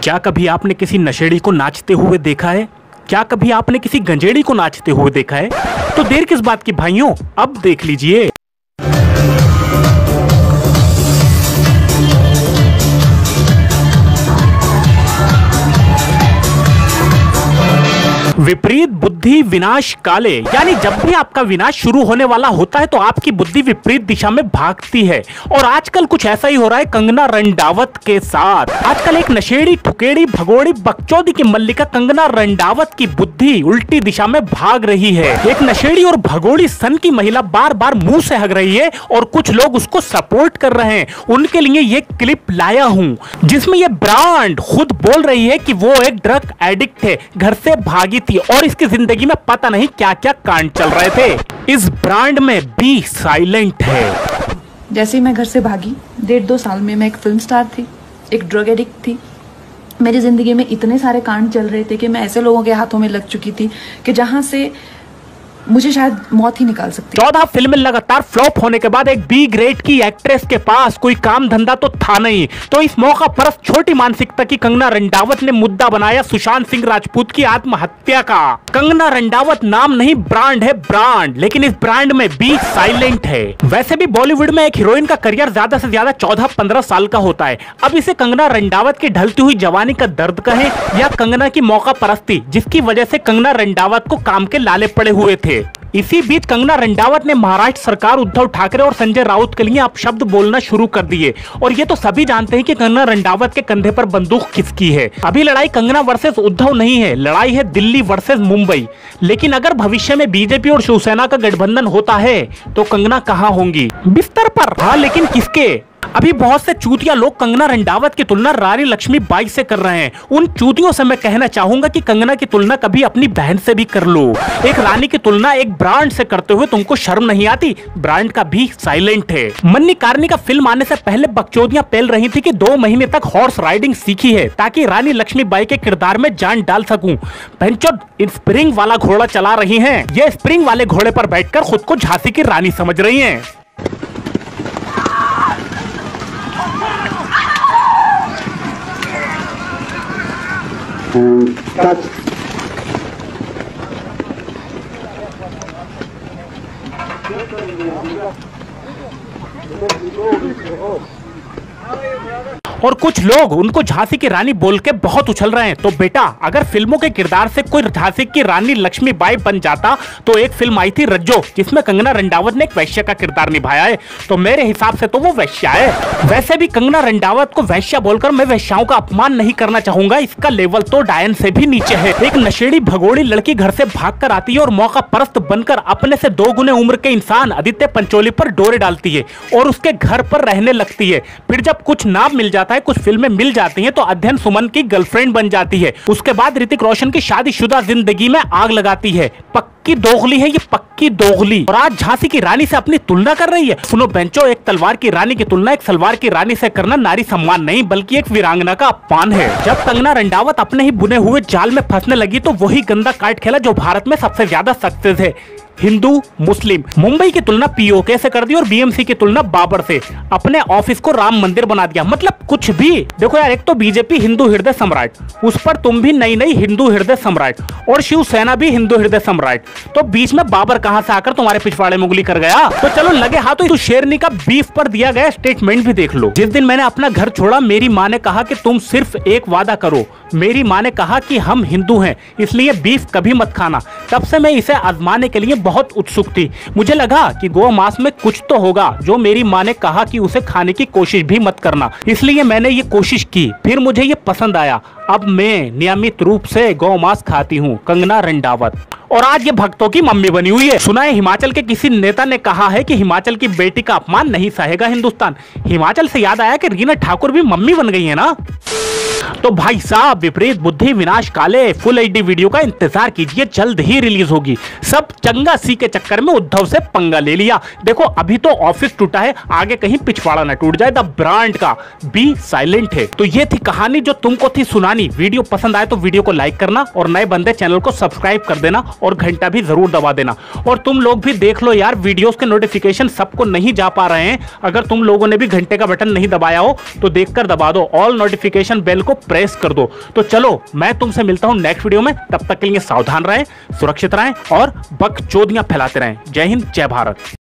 क्या कभी आपने किसी नशेड़ी को नाचते हुए देखा है? क्या कभी आपने किसी गंजेड़ी को नाचते हुए देखा है? तो देर किस बात की भाइयों, अब देख लीजिए। विपरीत बुद्धि विनाश काले, यानी जब भी आपका विनाश शुरू होने वाला होता है तो आपकी बुद्धि विपरीत दिशा में भागती है। और आजकल कुछ ऐसा ही हो रहा है कंगना रनौत के साथ। आजकल एक नशेड़ी, ठुकेड़ी, भगोड़ी, बकचोदी की मल्लिका कंगना रनौत की बुद्धि उल्टी दिशा में भाग रही है। एक नशेड़ी और भगोड़ी सन की महिला बार बार मुंह से हग रही है और कुछ लोग उसको सपोर्ट कर रहे हैं। उनके लिए ये क्लिप लाया हूं जिसमें ये ब्रांड खुद बोल रही है कि वो एक ड्रग एडिक्ट है, घर से भागी थी और इसकी जिंदगी में पता नहीं क्या क्या कांड चल रहे थे। इस ब्रांड में बी साइलेंट है। जैसे ही मैं घर से भागी, 1.5-2 साल में मैं एक फिल्म स्टार थी, एक ड्रग एडिक्ट थी। मेरी जिंदगी में इतने सारे कांड चल रहे थे कि मैं ऐसे लोगों के हाथों में लग चुकी थी कि जहां से मुझे शायद मौत ही निकाल सकती। 14 फिल्में लगातार फ्लॉप होने के बाद एक बी ग्रेड की एक्ट्रेस के पास कोई काम धंधा तो था नहीं, तो इस मौका पर छोटी मानसिकता की कंगना रनौत ने मुद्दा बनाया सुशांत सिंह राजपूत की आत्महत्या का। कंगना रनौत नाम नहीं, ब्रांड है ब्रांड, लेकिन इस ब्रांड में बी साइलेंट है। वैसे भी बॉलीवुड में एक हीरोइन का करियर ज्यादा से ज्यादा 14-15 साल का होता है। अब इसे कंगना रनौत की ढलती हुई जवानी का दर्द कहें या कंगना की मौका परस्ती, जिसकी वजह से कंगना रनौत को काम के लाले पड़े हुए थे। इसी बीच कंगना रनौत ने महाराष्ट्र सरकार, उद्धव ठाकरे और संजय राउत के लिए अपशब्द बोलना शुरू कर दिए। और ये तो सभी जानते हैं कि कंगना रनौत के कंधे पर बंदूक किसकी है। अभी लड़ाई कंगना वर्सेस उद्धव नहीं है, लड़ाई है दिल्ली वर्सेस मुंबई। लेकिन अगर भविष्य में बीजेपी और शिवसेना का गठबंधन होता है तो कंगना कहां होंगी? बिस्तर पर। हाँ, लेकिन किसके? अभी बहुत से चूतिया लोग कंगना रनौत की तुलना रानी लक्ष्मीबाई से कर रहे हैं। उन चूतियों से मैं कहना चाहूंगा कि कंगना की तुलना कभी अपनी बहन से भी कर लो। एक रानी की तुलना एक ब्रांड से करते हुए तुमको शर्म नहीं आती? ब्रांड का भी साइलेंट है। मन्निकारनी का फिल्म आने से पहले बकचोदियां फैल रही थी कि 2 महीने तक हॉर्स राइडिंग सीखी है ताकि रानी लक्ष्मीबाई के किरदार में जान डाल सकूं। भैंचोद स्प्रिंग वाला घोड़ा चला रही है। ये स्प्रिंग वाले घोड़े पर बैठकर खुद को झांसी की रानी समझ रही है। और कुछ लोग उनको झांसी की रानी बोल के बहुत उछल रहे हैं। तो बेटा, अगर फिल्मों के किरदार से कोई झांसी की रानी लक्ष्मीबाई बन जाता तो एक फिल्म आई थी रज्जो, जिसमें कंगना रनौत ने एक वैश्या का किरदार निभाया है, तो मेरे हिसाब से तो वो वैश्या है। वैसे भी कंगना रनौत को वैश्या बोलकर मैं वैश्याओं का अपमान नहीं करना चाहूंगा, इसका लेवल तो डायन से भी नीचे है। एक नशेड़ी भगोड़ी लड़की घर से भाग कर आती है और मौका परस्त बनकर अपने से 2 गुने उम्र के इंसान आदित्य पंचोली पर डोरे डालती है और उसके घर पर रहने लगती है। फिर जब कुछ नाम मिल जाता है, कुछ फिल्में मिल जाती हैं, तो अध्ययन सुमन की गर्लफ्रेंड बन जाती है। उसके बाद ऋतिक रोशन की शादीशुदा जिंदगी में आग लगाती है। पक्की दोगली है ये, पक्की दोगली। और आज झांसी की रानी से अपनी तुलना कर रही है। सुनो बेंचो, एक तलवार की रानी की तुलना एक सलवार की रानी से करना नारी सम्मान नहीं बल्कि एक वीरांगना का अपमान है। जब कंगना रनौत अपने ही बुने हुए जाल में फंसने लगी तो वही गंदा कार्ड खेला जो भारत में सबसे ज्यादा सक्सेस है, हिंदू मुस्लिम। मुंबई की तुलना पीओके से कर दी और बीएमसी की तुलना बाबर से। अपने ऑफिस को राम मंदिर बना दिया। मतलब कुछ भी। देखो यार, एक तो बीजेपी हिंदू हृदय सम्राट, उस पर तुम भी नई नई हिंदू हृदय सम्राट, और शिवसेना भी हिंदू हृदय सम्राट, तो बीच में बाबर कहां से आकर तुम्हारे पिछवाड़े में उंगली कर गया? तो चलो लगे हाथों तो शेरनी का बीफ पर दिया गया स्टेटमेंट भी देख लो। जिस दिन मैंने अपना घर छोड़ा, मेरी माँ ने कहा कि तुम सिर्फ एक वादा करो। मेरी माँ ने कहा कि हम हिंदू हैं इसलिए बीफ कभी मत खाना। तब से मैं इसे आजमाने के लिए बहुत उत्सुक थी। मुझे लगा कि गौ मांस में कुछ तो होगा जो मेरी माँ ने कहा कि उसे खाने की कोशिश भी मत करना, इसलिए मैंने ये कोशिश की। फिर मुझे ये पसंद आया। अब मैं नियमित रूप से गौ मांस खाती हूँ। कंगना रनौत। और आज ये भक्तों की मम्मी बनी हुई है। सुना है हिमाचल के किसी नेता ने कहा है कि हिमाचल की बेटी का अपमान नहीं सहेगा हिंदुस्तान। हिमाचल से याद आया कि रीना ठाकुर भी मम्मी बन गई है ना। तो भाई साहब, विपरीत बुद्धि विनाश काले फुल एचडी वीडियो का इंतजार कीजिए, जल्द ही रिलीज होगी। सब चंगा सी के चक्कर में उद्धव से पंगा ले लिया। देखो अभी तो ऑफिस टूटा है, आगे कहीं पिछवाड़ा न टूट जाए। द ब्रांड का बी साइलेंट है। तो ये थी कहानी जो तुमको थी सुनानी। वीडियो पसंद आए तो वीडियो को लाइक करना और नए बंदे चैनल को सब्सक्राइब कर देना और घंटा भी जरूर दबा देना। और तुम लोग भी देख लो यार, वीडियोस के नोटिफिकेशन सबको नहीं जा पा रहे हैं। अगर तुम लोगों ने भी घंटे का बटन नहीं दबाया हो तो देखकर दबा दो, ऑल नोटिफिकेशन बेल को प्रेस कर दो। तो चलो मैं तुमसे मिलता हूं नेक्स्ट वीडियो में, तब तक के लिए सावधान रहें, सुरक्षित रहें और बकचोदियां फैलाते रहें। जय हिंद, जय भारत।